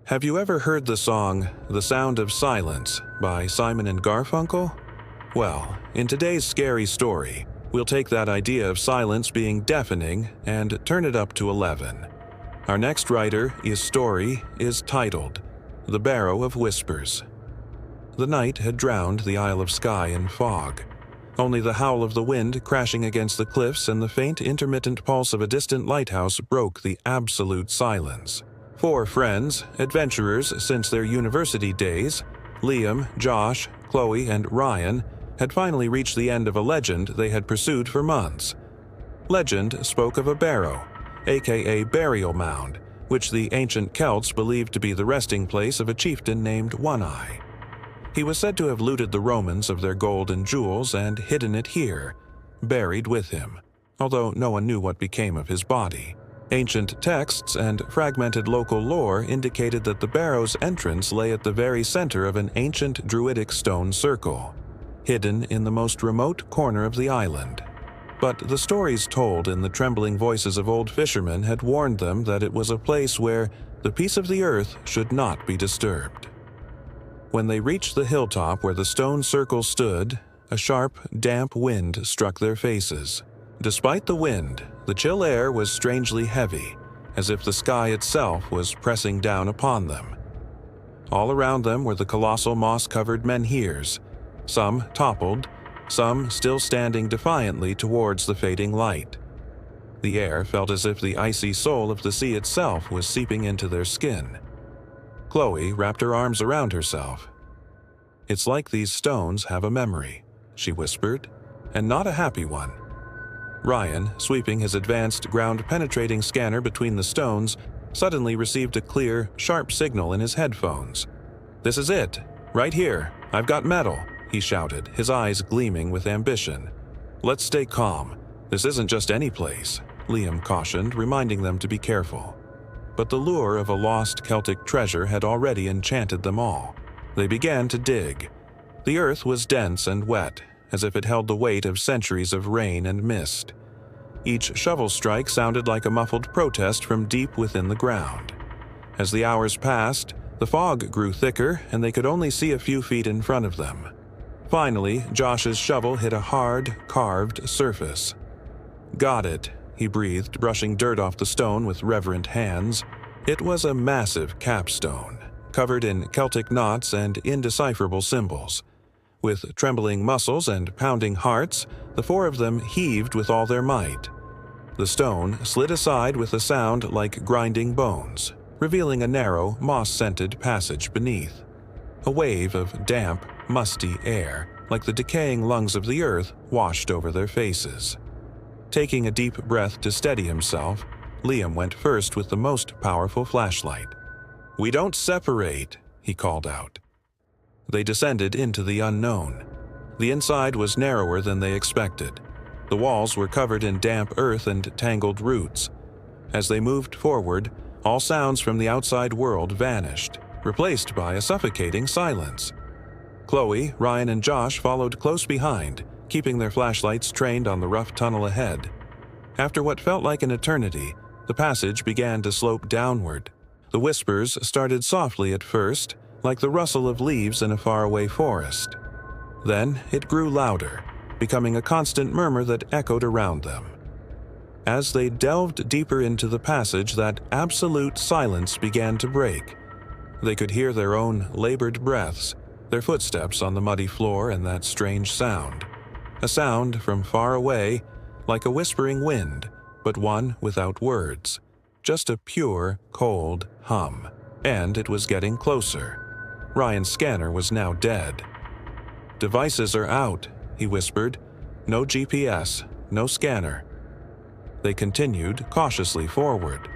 Have you ever heard the song "The Sound of Silence" by Simon and Garfunkel? Well, in today's scary story, we'll take that idea of silence being deafening and turn it up to 11. Our next writer's story is titled "The Barrow of Whispers." The night had drowned the Isle of Skye in fog. Only the howl of the wind crashing against the cliffs and the faint intermittent pulse of a distant lighthouse broke the absolute silence. 4 friends, adventurers since their university days, Liam, Josh, Chloe, and Ryan, had finally reached the end of a legend they had pursued for months. Legend spoke of a barrow, aka burial mound, which the ancient Celts believed to be the resting place of a chieftain named One-Eye. He was said to have looted the Romans of their gold and jewels and hidden it here, buried with him, although no one knew what became of his body. Ancient texts and fragmented local lore indicated that the barrow's entrance lay at the very center of an ancient druidic stone circle, hidden in the most remote corner of the island. But the stories told in the trembling voices of old fishermen had warned them that it was a place where the peace of the earth should not be disturbed. When they reached the hilltop where the stone circle stood, a sharp, damp wind struck their faces. Despite the wind, the chill air was strangely heavy, as if the sky itself was pressing down upon them. All around them were the colossal moss-covered menhirs, some toppled, some still standing defiantly towards the fading light. The air felt as if the icy soul of the sea itself was seeping into their skin. Chloe wrapped her arms around herself. "It's like these stones have a memory," she whispered, "and not a happy one." Ryan, sweeping his advanced ground-penetrating scanner between the stones, suddenly received a clear, sharp signal in his headphones. "This is it. Right here. I've got metal," he shouted, his eyes gleaming with ambition. "Let's stay calm. This isn't just any place," Liam cautioned, reminding them to be careful. But the lure of a lost Celtic treasure had already enchanted them all. They began to dig. The earth was dense and wet, as if it held the weight of centuries of rain and mist. Each shovel strike sounded like a muffled protest from deep within the ground. As the hours passed, the fog grew thicker and they could only see a few feet in front of them. Finally, Josh's shovel hit a hard, carved surface. "Got it," he breathed, brushing dirt off the stone with reverent hands. It was a massive capstone, covered in Celtic knots and indecipherable symbols. With trembling muscles and pounding hearts, the 4 of them heaved with all their might. The stone slid aside with a sound like grinding bones, revealing a narrow, moss-scented passage beneath. A wave of damp, musty air, like the decaying lungs of the earth, washed over their faces. Taking a deep breath to steady himself, Liam went first with the most powerful flashlight. "We don't separate," he called out. They descended into the unknown. The inside was narrower than they expected. The walls were covered in damp earth and tangled roots. As they moved forward, all sounds from the outside world vanished, replaced by a suffocating silence. Chloe, Ryan, and Josh followed close behind, keeping their flashlights trained on the rough tunnel ahead. After what felt like an eternity, the passage began to slope downward. The whispers started softly at first, like the rustle of leaves in a faraway forest. Then it grew louder, becoming a constant murmur that echoed around them. As they delved deeper into the passage, that absolute silence began to break. They could hear their own labored breaths, their footsteps on the muddy floor, and that strange sound. A sound from far away, like a whispering wind, but one without words. Just a pure, cold hum. And it was getting closer. Ryan's scanner was now dead. "Devices are out," he whispered. "No GPS, no scanner." They continued cautiously forward.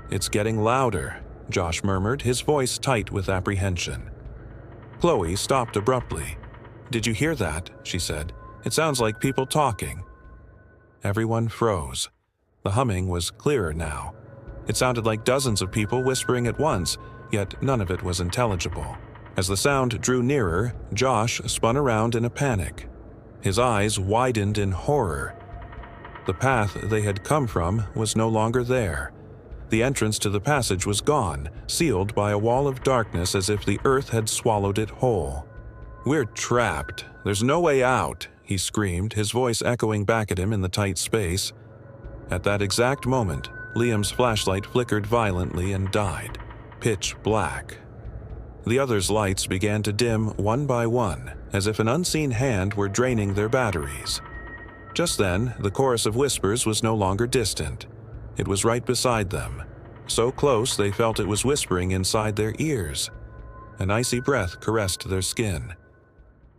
"It's getting louder," Josh murmured, his voice tight with apprehension. Chloe stopped abruptly. "Did you hear that?" she said. "It sounds like people talking." Everyone froze. The humming was clearer now. It sounded like dozens of people whispering at once, yet none of it was intelligible. As the sound drew nearer, Josh spun around in a panic. His eyes widened in horror. The path they had come from was no longer there. The entrance to the passage was gone, sealed by a wall of darkness as if the earth had swallowed it whole. "We're trapped. There's no way out," he screamed, his voice echoing back at him in the tight space. At that exact moment, Liam's flashlight flickered violently and died, pitch black. The others' lights began to dim one by one, as if an unseen hand were draining their batteries. Just then, the chorus of whispers was no longer distant. It was right beside them, so close they felt it was whispering inside their ears. An icy breath caressed their skin.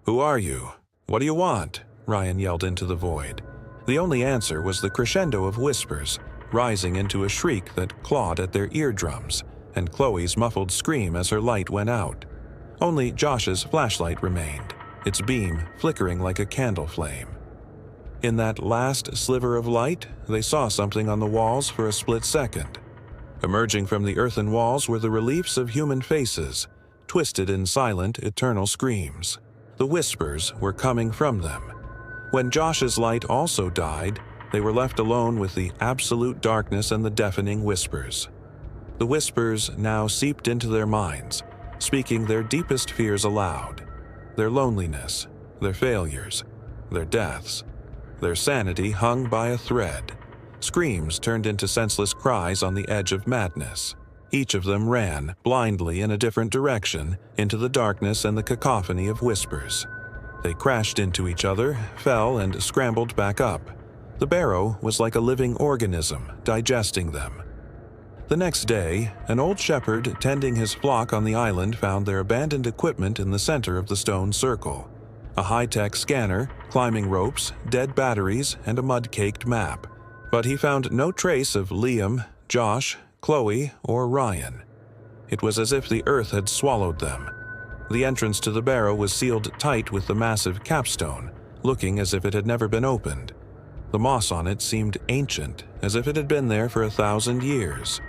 "Who are you? What do you want?" Ryan yelled into the void. The only answer was the crescendo of whispers, rising into a shriek that clawed at their eardrums, and Chloe's muffled scream as her light went out. Only Josh's flashlight remained, its beam flickering like a candle flame. In that last sliver of light, they saw something on the walls for a split second. Emerging from the earthen walls were the reliefs of human faces, twisted in silent, eternal screams. The whispers were coming from them. When Josh's light also died, they were left alone with the absolute darkness and the deafening whispers. The whispers now seeped into their minds, speaking their deepest fears aloud. Their loneliness, their failures, their deaths. Their sanity hung by a thread. Screams turned into senseless cries on the edge of madness. Each of them ran, blindly in a different direction, into the darkness and the cacophony of whispers. They crashed into each other, fell, and scrambled back up. The Barrow was like a living organism, digesting them. The next day, an old shepherd tending his flock on the island found their abandoned equipment in the center of the stone circle. A high-tech scanner, climbing ropes, dead batteries, and a mud-caked map. But he found no trace of Liam, Josh, Chloe, or Ryan. It was as if the earth had swallowed them. The entrance to the Barrow was sealed tight with the massive capstone, looking as if it had never been opened. The moss on it seemed ancient, as if it had been there for 1,000 years.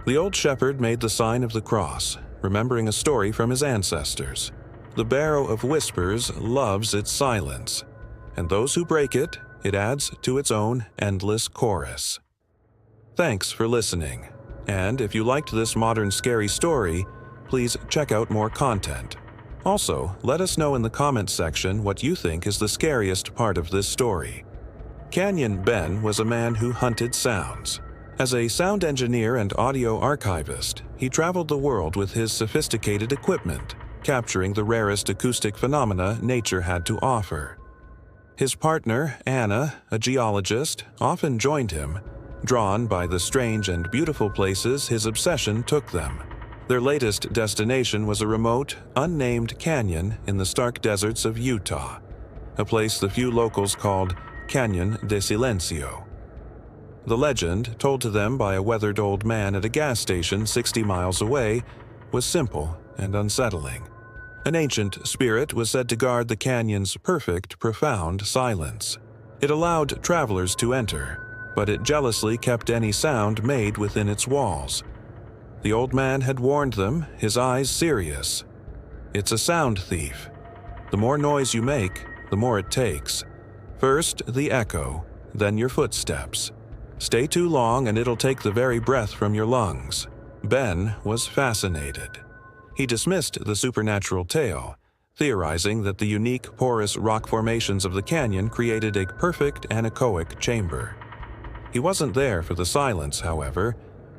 The old shepherd made the sign of the cross, remembering a story from his ancestors. The Barrow of Whispers loves its silence, and those who break it, it adds to its own endless chorus. Thanks for listening, and if you liked this modern scary story, please check out more content. Also, let us know in the comments section what you think is the scariest part of this story. Canyon Ben was a man who hunted sounds. As a sound engineer and audio archivist, he traveled the world with his sophisticated equipment, capturing the rarest acoustic phenomena nature had to offer. His partner, Anna, a geologist, often joined him. Drawn by the strange and beautiful places his obsession took them. Their latest destination was a remote, unnamed canyon in the stark deserts of Utah, a place the few locals called Canyon de Silencio. The legend, told to them by a weathered old man at a gas station 60 miles away, was simple and unsettling. An ancient spirit was said to guard the canyon's perfect, profound silence. It allowed travelers to enter, but it jealously kept any sound made within its walls. The old man had warned them, his eyes serious. "It's a sound thief. The more noise you make, the more it takes. First the echo, then your footsteps. Stay too long and it'll take the very breath from your lungs." Ben was fascinated. He dismissed the supernatural tale, theorizing that the unique porous rock formations of the canyon created a perfect anechoic chamber. He wasn't there for the silence, however.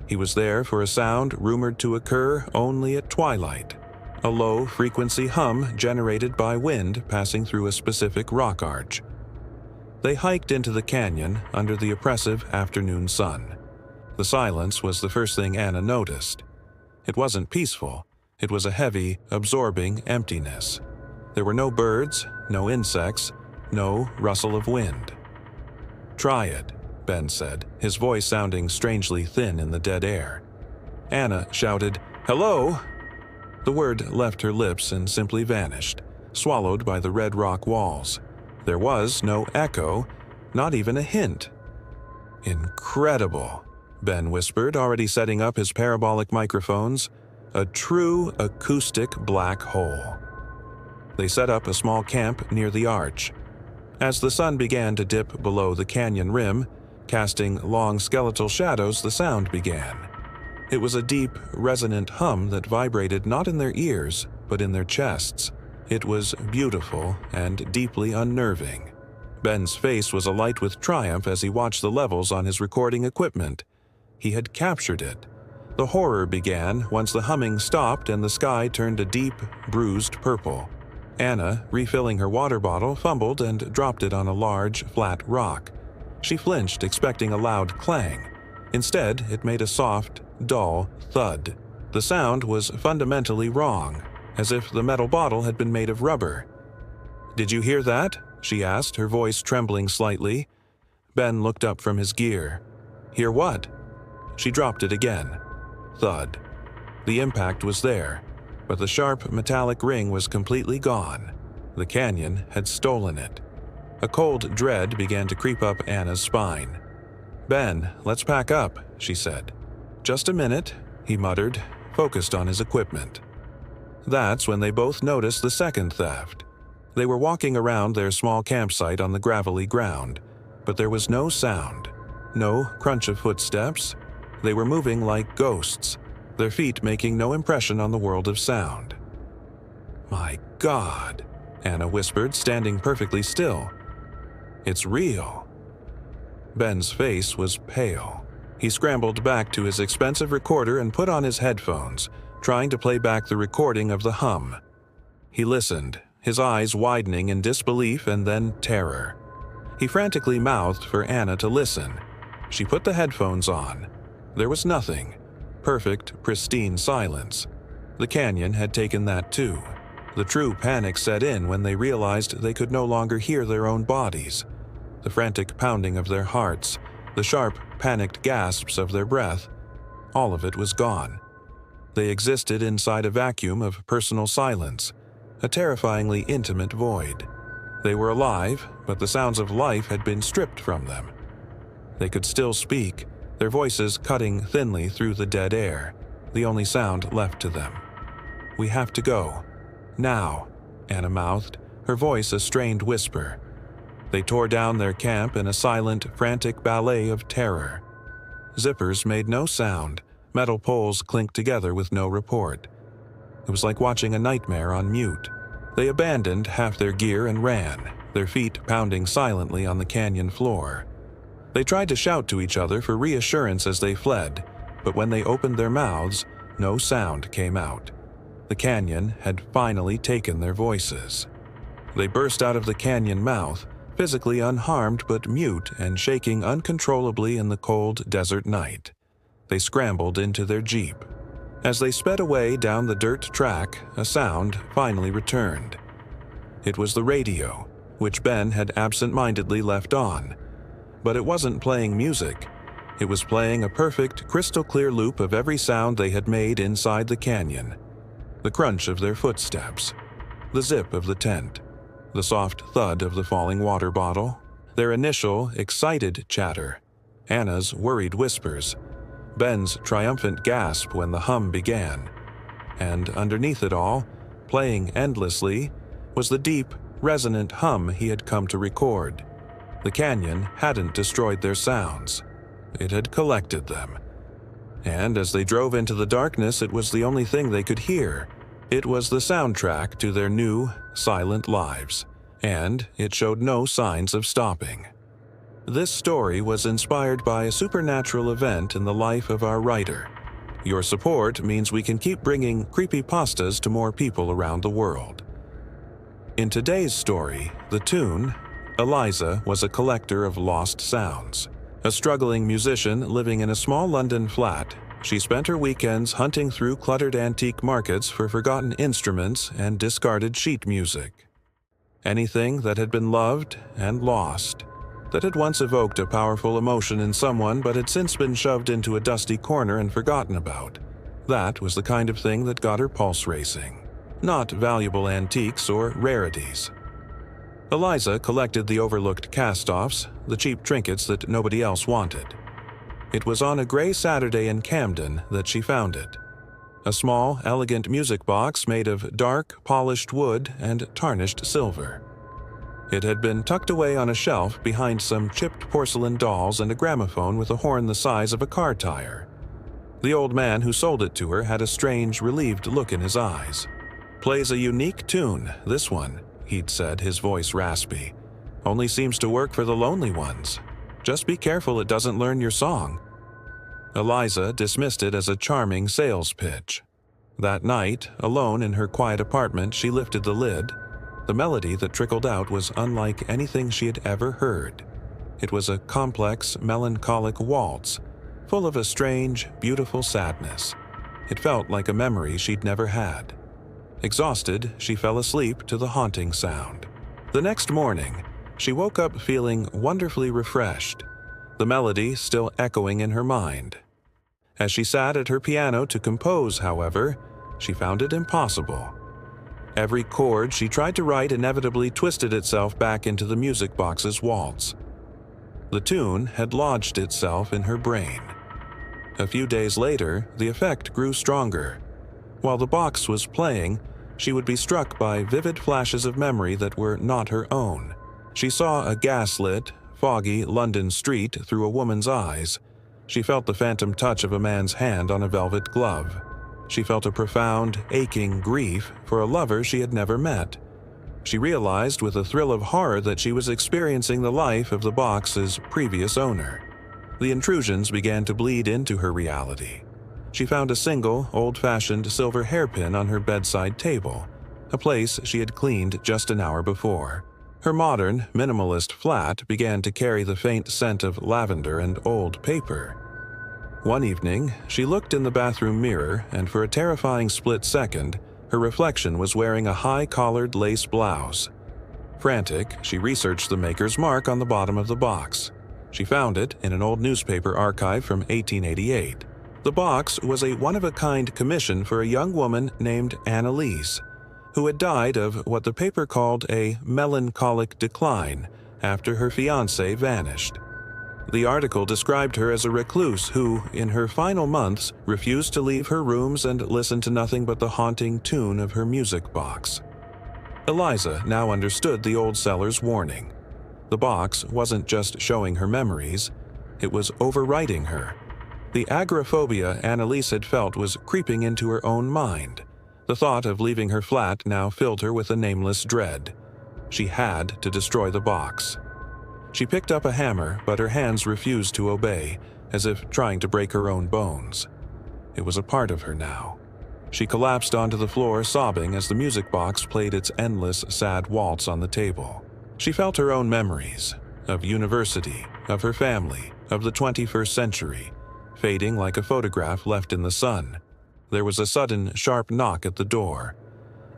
He was there for a sound rumored to occur only at twilight, a low-frequency hum generated by wind passing through a specific rock arch. They hiked into the canyon under the oppressive afternoon sun. The silence was the first thing Anna noticed. It wasn't peaceful. It was a heavy, absorbing emptiness. There were no birds, no insects, no rustle of wind. "Try it," Ben said, his voice sounding strangely thin in the dead air. Anna shouted, "Hello!" The word left her lips and simply vanished, swallowed by the red rock walls. There was no echo, not even a hint. "Incredible," Ben whispered, already setting up his parabolic microphones. "A true acoustic black hole." They set up a small camp near the arch. As the sun began to dip below the canyon rim, Casting long skeletal shadows, the sound began. It was a deep, resonant hum that vibrated not in their ears, but in their chests. It was beautiful and deeply unnerving. Ben's face was alight with triumph as he watched the levels on his recording equipment. He had captured it. The horror began once the humming stopped and the sky turned a deep, bruised purple. Anna, refilling her water bottle, fumbled and dropped it on a large, flat rock. She flinched, expecting a loud clang. Instead, it made a soft, dull thud. The sound was fundamentally wrong, as if the metal bottle had been made of rubber. "Did you hear that?" she asked, her voice trembling slightly. Ben looked up from his gear. "Hear what?" She dropped it again. Thud. The impact was there, but the sharp metallic ring was completely gone. The canyon had stolen it. A cold dread began to creep up Anna's spine. "Ben, let's pack up," she said. "Just a minute," he muttered, focused on his equipment. That's when they both noticed the second theft. They were walking around their small campsite on the gravelly ground, but there was no sound, no crunch of footsteps. They were moving like ghosts, their feet making no impression on the world of sound. "My God," Anna whispered, standing perfectly still. "It's real." Ben's face was pale. He scrambled back to his expensive recorder and put on his headphones, trying to play back the recording of the hum. He listened, his eyes widening in disbelief and then terror. He frantically mouthed for Anna to listen. She put the headphones on. There was nothing. Perfect, pristine silence. The canyon had taken that too. The true panic set in when they realized they could no longer hear their own bodies. The frantic pounding of their hearts, the sharp, panicked gasps of their breath, all of it was gone. They existed inside a vacuum of personal silence, a terrifyingly intimate void. They were alive, but the sounds of life had been stripped from them. They could still speak, their voices cutting thinly through the dead air, the only sound left to them. "We have to go. Now," Anna mouthed, her voice a strained whisper. They tore down their camp in a silent, frantic ballet of terror. Zippers made no sound, metal poles clinked together with no report. It was like watching a nightmare on mute. They abandoned half their gear and ran, their feet pounding silently on the canyon floor. They tried to shout to each other for reassurance as they fled, but when they opened their mouths, no sound came out. The canyon had finally taken their voices. They burst out of the canyon mouth, physically unharmed but mute and shaking uncontrollably in the cold desert night. They scrambled into their jeep. As they sped away down the dirt track, a sound finally returned. It was the radio, which Ben had absent-mindedly left on. But it wasn't playing music. It was playing a perfect, crystal-clear loop of every sound they had made inside the canyon. The crunch of their footsteps, the zip of the tent, the soft thud of the falling water bottle, their initial, excited chatter, Anna's worried whispers, Ben's triumphant gasp when the hum began. And underneath it all, playing endlessly, was the deep, resonant hum he had come to record. The canyon hadn't destroyed their sounds. It had collected them. And as they drove into the darkness, it was the only thing they could hear. It was the soundtrack to their new, silent lives, and it showed no signs of stopping. This story was inspired by a supernatural event in the life of our writer. Your support means we can keep bringing creepypastas to more people around the world. In today's story, The Tune, Eliza was a collector of lost sounds. A struggling musician living in a small London flat, she spent her weekends hunting through cluttered antique markets for forgotten instruments and discarded sheet music. Anything that had been loved and lost, that had once evoked a powerful emotion in someone but had since been shoved into a dusty corner and forgotten about. That was the kind of thing that got her pulse racing. Not valuable antiques or rarities. Eliza collected the overlooked cast-offs, the cheap trinkets that nobody else wanted. It was on a gray Saturday in Camden that she found it. A small, elegant music box made of dark, polished wood and tarnished silver. It had been tucked away on a shelf behind some chipped porcelain dolls and a gramophone with a horn the size of a car tire. The old man who sold it to her had a strange, relieved look in his eyes. "Plays a unique tune, this one," he'd said, his voice raspy. "Only seems to work for the lonely ones. Just be careful it doesn't learn your song." Eliza dismissed it as a charming sales pitch. That night, alone in her quiet apartment, she lifted the lid. The melody that trickled out was unlike anything she had ever heard. It was a complex, melancholic waltz, full of a strange, beautiful sadness. It felt like a memory she'd never had. Exhausted, she fell asleep to the haunting sound. The next morning, she woke up feeling wonderfully refreshed, the melody still echoing in her mind. As she sat at her piano to compose, however, she found it impossible. Every chord she tried to write inevitably twisted itself back into the music box's waltz. The tune had lodged itself in her brain. A few days later, the effect grew stronger. While the box was playing, she would be struck by vivid flashes of memory that were not her own. She saw a gaslit, foggy London street through a woman's eyes. She felt the phantom touch of a man's hand on a velvet glove. She felt a profound, aching grief for a lover she had never met. She realized with a thrill of horror that she was experiencing the life of the box's previous owner. The intrusions began to bleed into her reality. She found a single, old-fashioned silver hairpin on her bedside table, a place she had cleaned just an hour before. Her modern, minimalist flat began to carry the faint scent of lavender and old paper. One evening, she looked in the bathroom mirror, and for a terrifying split second, her reflection was wearing a high-collared lace blouse. Frantic, she researched the maker's mark on the bottom of the box. She found it in an old newspaper archive from 1888. The box was a one-of-a-kind commission for a young woman named Annalise, who had died of what the paper called a melancholic decline after her fiancé vanished. The article described her as a recluse who, in her final months, refused to leave her rooms and listen to nothing but the haunting tune of her music box. Eliza now understood the old seller's warning. The box wasn't just showing her memories, it was overwriting her. The agoraphobia Annalise had felt was creeping into her own mind. The thought of leaving her flat now filled her with a nameless dread. She had to destroy the box. She picked up a hammer, but her hands refused to obey, as if trying to break her own bones. It was a part of her now. She collapsed onto the floor, sobbing as the music box played its endless, sad waltz on the table. She felt her own memories, of university, of her family, of the 21st century, fading like a photograph left in the sun. There was a sudden, sharp knock at the door.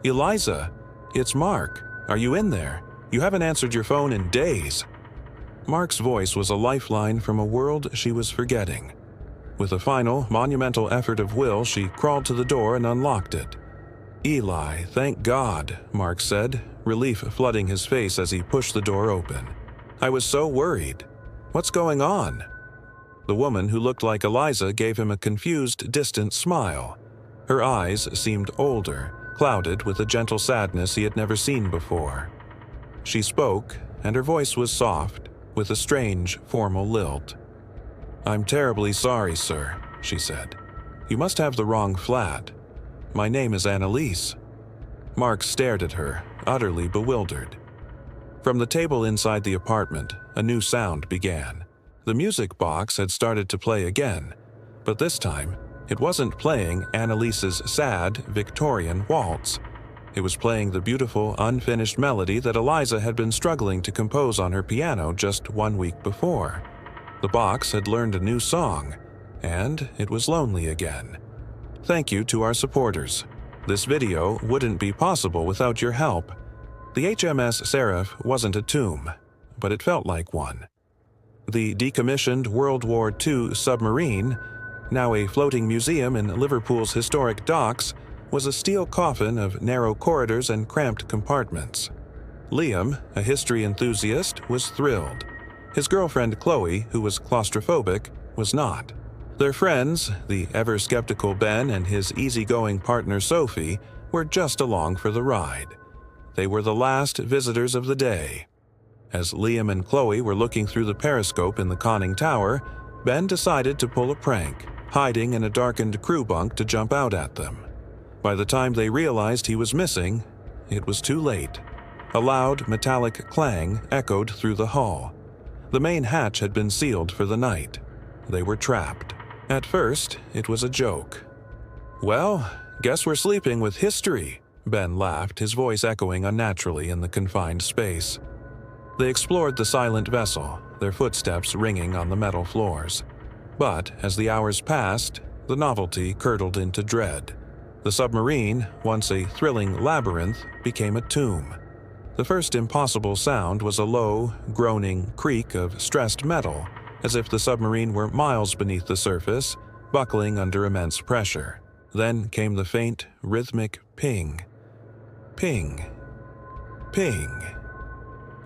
"Eliza, it's Mark. Are you in there? You haven't answered your phone in days." Mark's voice was a lifeline from a world she was forgetting. With a final, monumental effort of will, she crawled to the door and unlocked it. "Eli, thank God," Mark said, relief flooding his face as he pushed the door open. "I was so worried. What's going on?" The woman who looked like Eliza gave him a confused, distant smile. Her eyes seemed older, clouded with a gentle sadness he had never seen before. She spoke, and her voice was soft, with a strange, formal lilt. "I'm terribly sorry, sir," she said. "You must have the wrong flat. My name is Annalise." Mark stared at her, utterly bewildered. From the table inside the apartment, a new sound began. The music box had started to play again, but this time, it wasn't playing Annalise's sad, Victorian waltz. It was playing the beautiful, unfinished melody that Eliza had been struggling to compose on her piano just 1 week before. The box had learned a new song, and it was lonely again. Thank you to our supporters. This video wouldn't be possible without your help. The HMS Seraph wasn't a tomb, but it felt like one. The decommissioned World War II submarine, now a floating museum in Liverpool's historic docks, was a steel coffin of narrow corridors and cramped compartments. Liam, a history enthusiast, was thrilled. His girlfriend Chloe, who was claustrophobic, was not. Their friends, the ever-skeptical Ben and his easygoing partner Sophie, were just along for the ride. They were the last visitors of the day. As Liam and Chloe were looking through the periscope in the conning tower, Ben decided to pull a prank, hiding in a darkened crew bunk to jump out at them. By the time they realized he was missing, it was too late. A loud, metallic clang echoed through the hull. The main hatch had been sealed for the night. They were trapped. At first, it was a joke. "Well, guess we're sleeping with history," Ben laughed, his voice echoing unnaturally in the confined space. They explored the silent vessel, their footsteps ringing on the metal floors. But as the hours passed, the novelty curdled into dread. The submarine, once a thrilling labyrinth, became a tomb. The first impossible sound was a low, groaning creak of stressed metal, as if the submarine were miles beneath the surface, buckling under immense pressure. Then came the faint, rhythmic ping. Ping. Ping.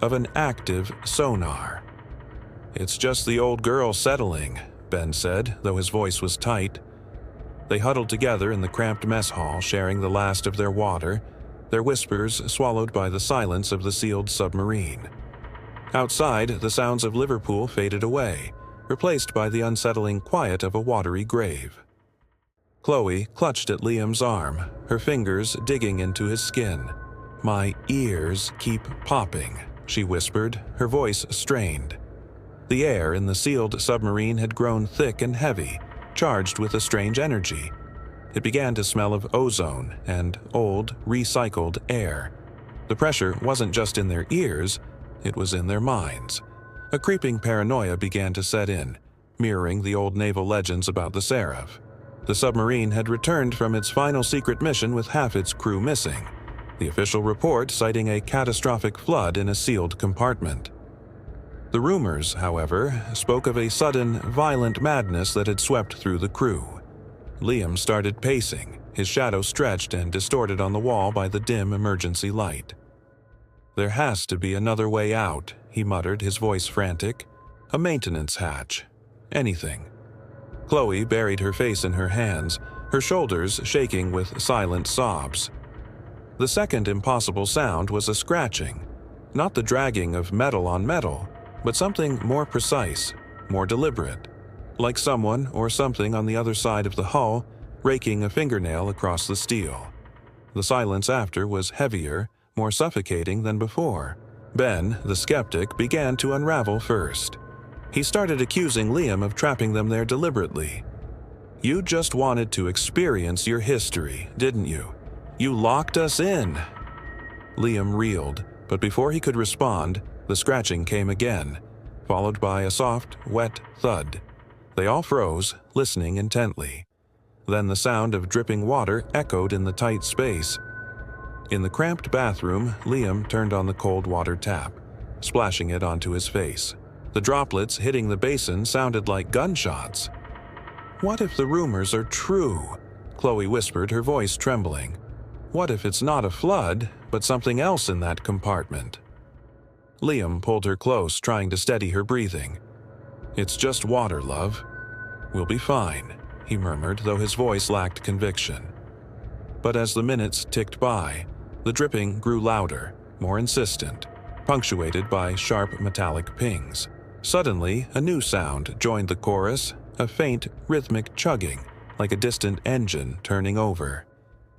Of an active sonar. "It's just the old girl settling," Ben said, though his voice was tight. They huddled together in the cramped mess hall, sharing the last of their water, their whispers swallowed by the silence of the sealed submarine. Outside, the sounds of Liverpool faded away, replaced by the unsettling quiet of a watery grave. Chloe clutched at Liam's arm, her fingers digging into his skin. "My ears keep popping," she whispered, her voice strained. The air in the sealed submarine had grown thick and heavy, charged with a strange energy. It began to smell of ozone and old, recycled air. The pressure wasn't just in their ears, it was in their minds. A creeping paranoia began to set in, mirroring the old naval legends about the Seraph. The submarine had returned from its final secret mission with half its crew missing, the official report citing a catastrophic flood in a sealed compartment. The rumors, however, spoke of a sudden, violent madness that had swept through the crew. Liam started pacing, his shadow stretched and distorted on the wall by the dim emergency light. "There has to be another way out," he muttered, his voice frantic. "A maintenance hatch. Anything." Chloe buried her face in her hands, her shoulders shaking with silent sobs. The second impossible sound was a scratching, not the dragging of metal on metal, but something more precise, more deliberate, like someone or something on the other side of the hull raking a fingernail across the steel. The silence after was heavier, more suffocating than before. Ben, the skeptic, began to unravel first. He started accusing Liam of trapping them there deliberately. "You just wanted to experience your history, didn't you? You locked us in." Liam reeled, but before he could respond, the scratching came again, followed by a soft, wet thud. They all froze, listening intently. Then the sound of dripping water echoed in the tight space. In the cramped bathroom, Liam turned on the cold water tap, splashing it onto his face. The droplets hitting the basin sounded like gunshots. "What if the rumors are true?" Chloe whispered, her voice trembling. "What if it's not a flood, but something else in that compartment?" Liam pulled her close, trying to steady her breathing. "It's just water, love. We'll be fine," he murmured, though his voice lacked conviction. But as the minutes ticked by, the dripping grew louder, more insistent, punctuated by sharp metallic pings. Suddenly, a new sound joined the chorus, a faint, rhythmic chugging, like a distant engine turning over.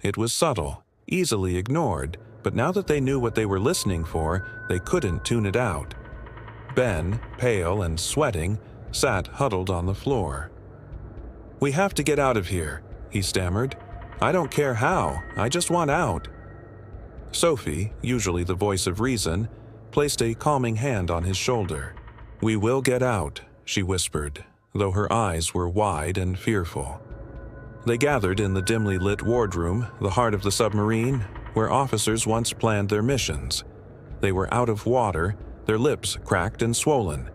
It was subtle, easily ignored, but now that they knew what they were listening for, they couldn't tune it out. Ben, pale and sweating, sat huddled on the floor. "We have to get out of here," he stammered. "I don't care how, I just want out." Sophie, usually the voice of reason, placed a calming hand on his shoulder. "We will get out," she whispered, though her eyes were wide and fearful. They gathered in the dimly lit wardroom, the heart of the submarine, where officers once planned their missions. They were out of water, their lips cracked and swollen.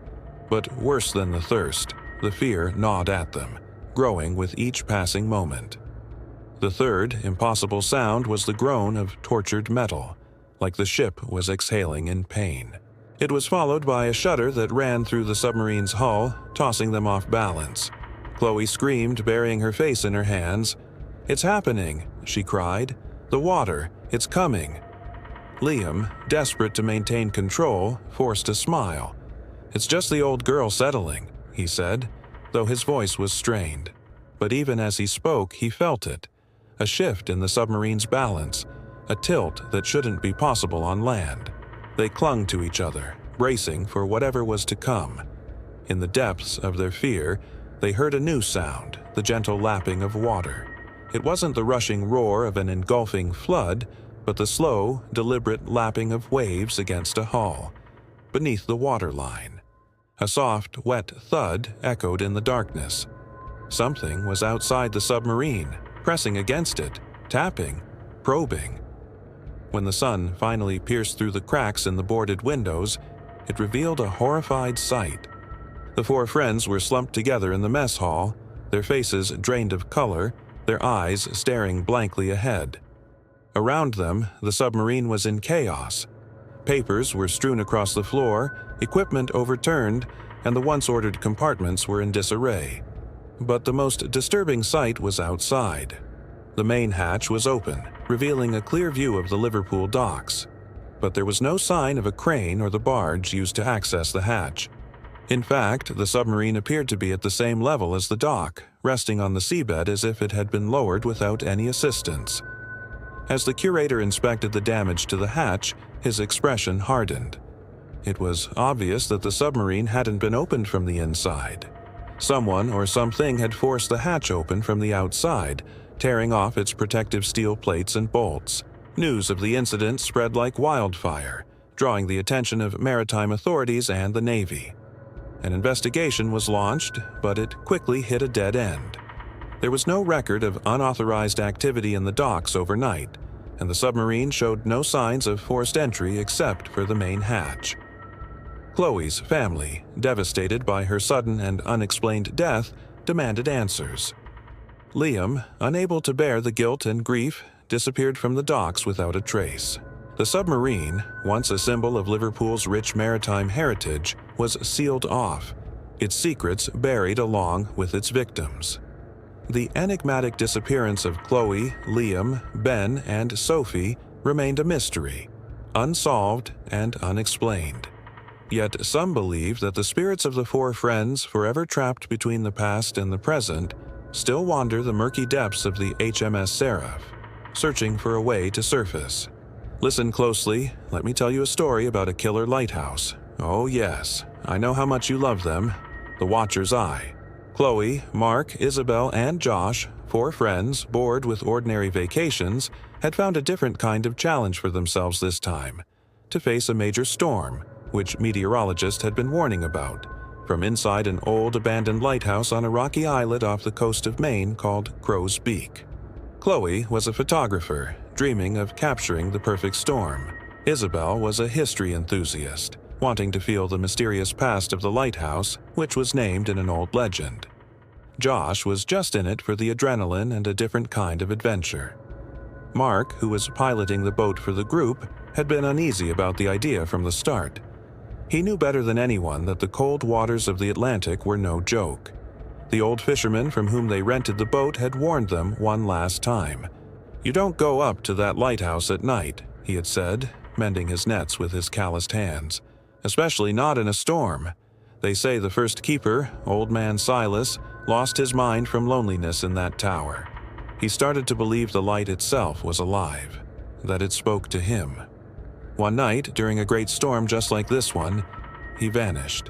But worse than the thirst, the fear gnawed at them, growing with each passing moment. The third, impossible sound was the groan of tortured metal, like the ship was exhaling in pain. It was followed by a shudder that ran through the submarine's hull, tossing them off balance. Chloe screamed, burying her face in her hands. "It's happening," she cried. "The water, it's coming." Liam, desperate to maintain control, forced a smile. "It's just the old girl settling," he said, though his voice was strained. But even as he spoke, he felt it. A shift in the submarine's balance, a tilt that shouldn't be possible on land. They clung to each other, bracing for whatever was to come. In the depths of their fear, they heard a new sound, the gentle lapping of water. It wasn't the rushing roar of an engulfing flood, but the slow, deliberate lapping of waves against a hull, beneath the waterline. A soft, wet thud echoed in the darkness. Something was outside the submarine, pressing against it, tapping, probing. When the sun finally pierced through the cracks in the boarded windows, it revealed a horrified sight. The four friends were slumped together in the mess hall, their faces drained of color, their eyes staring blankly ahead. Around them, the submarine was in chaos. Papers were strewn across the floor, equipment overturned, and the once-ordered compartments were in disarray. But the most disturbing sight was outside. The main hatch was open, revealing a clear view of the Liverpool docks. But there was no sign of a crane or the barge used to access the hatch. In fact, the submarine appeared to be at the same level as the dock, resting on the seabed as if it had been lowered without any assistance. As the curator inspected the damage to the hatch, his expression hardened. It was obvious that the submarine hadn't been opened from the inside. Someone or something had forced the hatch open from the outside, tearing off its protective steel plates and bolts. News of the incident spread like wildfire, drawing the attention of maritime authorities and the Navy. An investigation was launched, but it quickly hit a dead end. There was no record of unauthorized activity in the docks overnight, and the submarine showed no signs of forced entry except for the main hatch. Chloe's family, devastated by her sudden and unexplained death, demanded answers. Liam, unable to bear the guilt and grief, disappeared from the docks without a trace. The submarine, once a symbol of Liverpool's rich maritime heritage, was sealed off, its secrets buried along with its victims. The enigmatic disappearance of Chloe, Liam, Ben, and Sophie remained a mystery, unsolved and unexplained. Yet some believe that the spirits of the four friends, forever trapped between the past and the present, still wander the murky depths of the HMS Seraph, searching for a way to surface. Listen closely, let me tell you a story about a killer lighthouse. Oh yes, I know how much you love them. The Watcher's Eye. Chloe, Mark, Isabel, and Josh, four friends, bored with ordinary vacations, had found a different kind of challenge for themselves this time: to face a major storm, which meteorologists had been warning about, from inside an old abandoned lighthouse on a rocky islet off the coast of Maine called Crow's Beak. Chloe was a photographer, dreaming of capturing the perfect storm. Isabel was a history enthusiast, wanting to feel the mysterious past of the lighthouse, which was named in an old legend. Josh was just in it for the adrenaline and a different kind of adventure. Mark, who was piloting the boat for the group, had been uneasy about the idea from the start. He knew better than anyone that the cold waters of the Atlantic were no joke. The old fisherman from whom they rented the boat had warned them one last time. "You don't go up to that lighthouse at night," he had said, mending his nets with his calloused hands. "Especially not in a storm. They say the first keeper, old man Silas, lost his mind from loneliness in that tower. He started to believe the light itself was alive, that it spoke to him. One night, during a great storm just like this one, he vanished.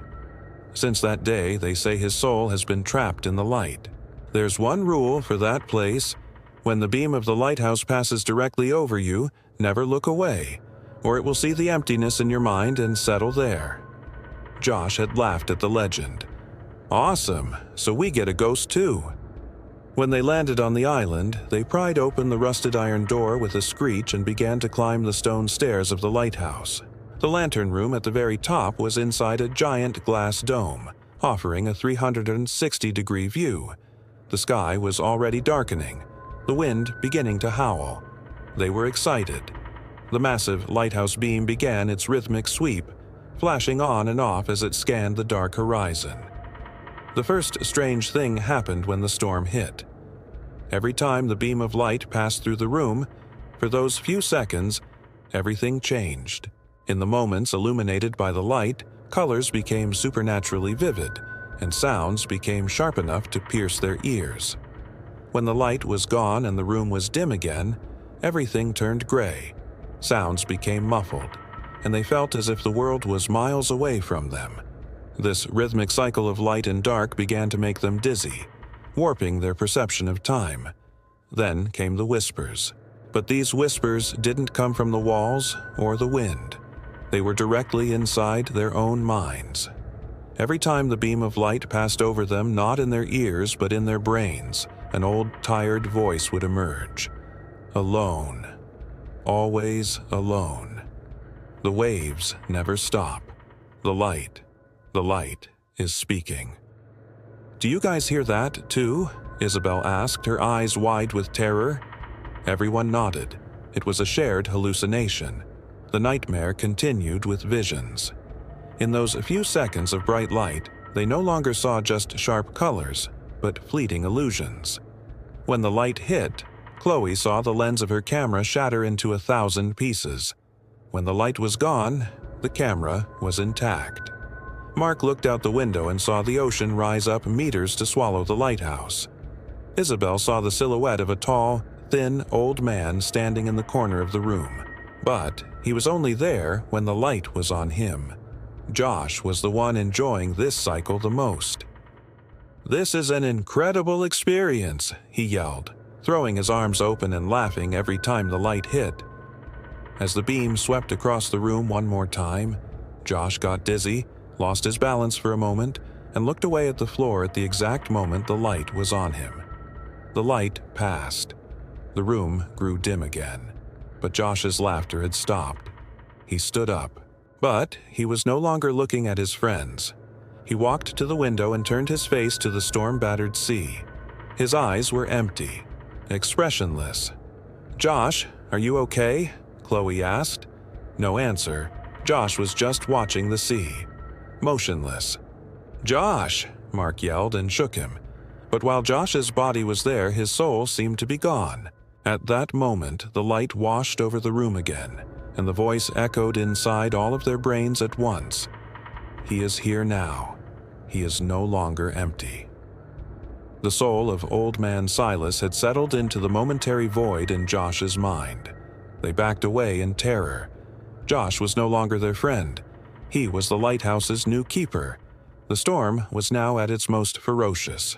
Since that day, they say his soul has been trapped in the light. There's one rule for that place: when the beam of the lighthouse passes directly over you, never look away, or it will see the emptiness in your mind and settle there." Josh had laughed at the legend. "Awesome, so we get a ghost too." When they landed on the island, they pried open the rusted iron door with a screech and began to climb the stone stairs of the lighthouse. The lantern room at the very top was inside a giant glass dome, offering a 360-degree view. The sky was already darkening, the wind beginning to howl. They were excited. The massive lighthouse beam began its rhythmic sweep, flashing on and off as it scanned the dark horizon. The first strange thing happened when the storm hit. Every time the beam of light passed through the room, for those few seconds, everything changed. In the moments illuminated by the light, colors became supernaturally vivid, and sounds became sharp enough to pierce their ears. When the light was gone and the room was dim again, everything turned gray. Sounds became muffled, and they felt as if the world was miles away from them. This rhythmic cycle of light and dark began to make them dizzy, warping their perception of time. Then came the whispers. But these whispers didn't come from the walls or the wind. They were directly inside their own minds. Every time the beam of light passed over them, not in their ears but in their brains, an old tired voice would emerge. Alone. Always alone. The waves never stop. The light is speaking. "Do you guys hear that, too?" Isabel asked, her eyes wide with terror. Everyone nodded. It was a shared hallucination. The nightmare continued with visions. In those few seconds of bright light, they no longer saw just sharp colors, but fleeting illusions. When the light hit, Chloe saw the lens of her camera shatter into 1,000 pieces. When the light was gone, the camera was intact. Mark looked out the window and saw the ocean rise up meters to swallow the lighthouse. Isabel saw the silhouette of a tall, thin, old man standing in the corner of the room. But he was only there when the light was on him. Josh was the one enjoying this cycle the most. "This is an incredible experience," he yelled, throwing his arms open and laughing every time the light hit. As the beam swept across the room one more time, Josh got dizzy, lost his balance for a moment, and looked away at the floor at the exact moment the light was on him. The light passed. The room grew dim again, but Josh's laughter had stopped. He stood up, but he was no longer looking at his friends. He walked to the window and turned his face to the storm-battered sea. His eyes were empty, expressionless. "Josh, are you okay?" Chloe asked. No answer. Josh was just watching the sea, motionless. "Josh!" Mark yelled and shook him. But while Josh's body was there, his soul seemed to be gone. At that moment, the light washed over the room again, and the voice echoed inside all of their brains at once. "He is here now. He is no longer empty." The soul of Old Man Silas had settled into the momentary void in Josh's mind. They backed away in terror. Josh was no longer their friend. He was the lighthouse's new keeper. The storm was now at its most ferocious.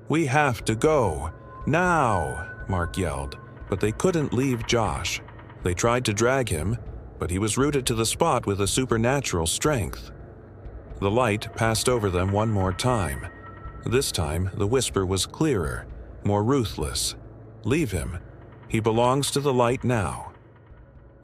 "We have to go. Now!" Mark yelled, but they couldn't leave Josh. They tried to drag him, but he was rooted to the spot with a supernatural strength. The light passed over them one more time. This time, the whisper was clearer, more ruthless. "Leave him. He belongs to the light now."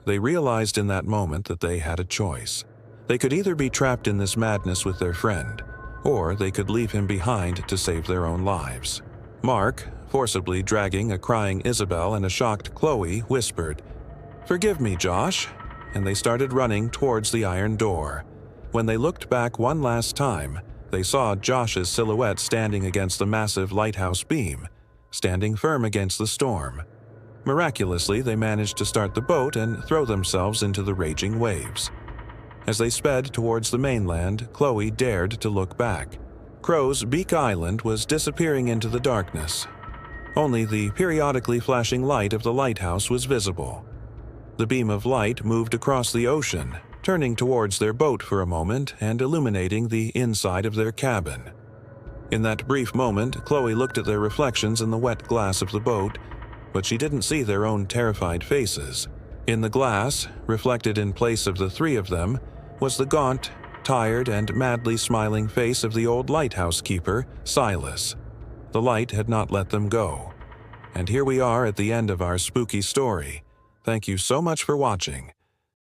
They realized in that moment that they had a choice. They could either be trapped in this madness with their friend, or they could leave him behind to save their own lives. Mark, forcibly dragging a crying Isabel and a shocked Chloe, whispered, "Forgive me, Josh," and they started running towards the iron door. When they looked back one last time, they saw Josh's silhouette standing against the massive lighthouse beam, standing firm against the storm. Miraculously, they managed to start the boat and throw themselves into the raging waves. As they sped towards the mainland, Chloe dared to look back. Crow's Beak Island was disappearing into the darkness. Only the periodically flashing light of the lighthouse was visible. The beam of light moved across the ocean, turning towards their boat for a moment and illuminating the inside of their cabin. In that brief moment, Chloe looked at their reflections in the wet glass of the boat, but she didn't see their own terrified faces. In the glass, reflected in place of the three of them, was the gaunt, tired, and madly smiling face of the old lighthouse keeper, Silas. The light had not let them go. And here we are at the end of our spooky story. Thank you so much for watching.